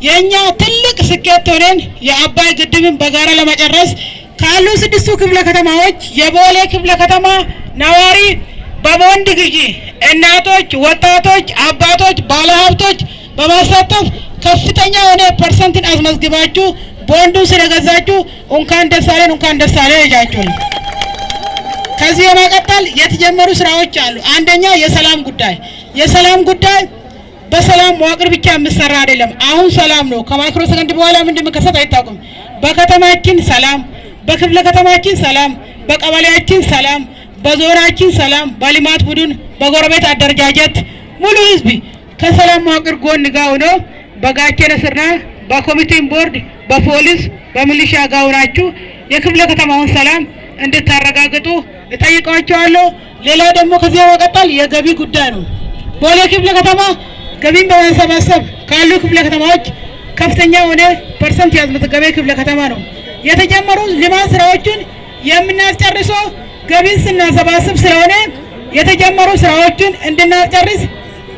የኛ ትልቅ ስኬት ሆነን የአባይ ግድብን በጋራ ለመጨረስ ካሉ 6 ክፍለ ከተማዎች የቦሌ ክፍለ ከተማ ነዋሪ በቦንድ ግዢ እናቶች፣ ወጣቶች፣ አባቶች፣ ባለሀብቶች በማሳተፍ ከፍተኛ የሆነ ፐርሰንትን አስመዝግባችሁ ቦንዱን ስለገዛችሁ እንኳን ደስ አለን ይላችሁ። ከዚህ በመቀጠል የተጀመሩ ስራዎች አሉ። አንደኛ የሰላም ጉዳይ በሰላም መዋቅር ብቻ የሚሰራ አይደለም። አሁን ሰላም ነው። ከማይክሮ ሰከንድ በኋላ ምን እንደሚከሰት አይታወቅም። በከተማችን ሰላም፣ በክፍለ ከተማችን ሰላም፣ በቀበሌያችን ሰላም፣ በዞናችን ሰላም፣ በልማት ቡድን፣ በጎረቤት አደረጃጀት ሙሉ ህዝብ ከሰላም መዋቅር ጎን ጋር ሆኖ በጋቸነ ስርና በኮሚቴም ቦርድ፣ በፖሊስ፣ በሚሊሻ ጋር ሆናችሁ የክፍለ ከተማውን ሰላም እንድታረጋግጡ እጠይቃችኋለሁ። ሌላ ደግሞ ከዚህ በመቀጠል የገቢ ጉዳይ ነው። ቦሌ ክፍለ ከተማ ገቢን በማሰባሰብ ካሉ ክፍለ ከተማዎች ከፍተኛ የሆነ ፐርሰንት ያስመዘገበ ክፍለ ከተማ ነው። የተጀመሩ ልማት ስራዎችን የምናስጨርሰው ገቢን ስናሰባስብ ስለሆነ የተጀመሩ ስራዎችን እንድናስጨርስ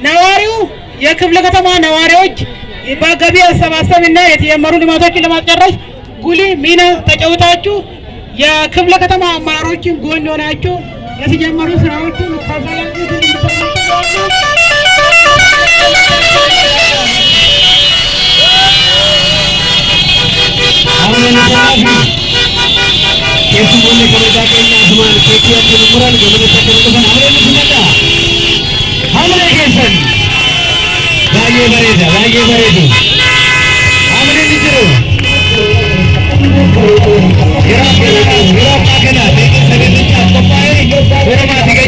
ነዋሪው የክፍለ ከተማ ነዋሪዎች በገቢ አሰባሰብና የተጀመሩ ልማቶችን ለማስጨረስ ጉልህ ሚና ተጫውታችሁ የክፍለ ከተማ አመራሮችን ጎን ሆናችሁ የተጀመሩ ስራዎችን Gracias.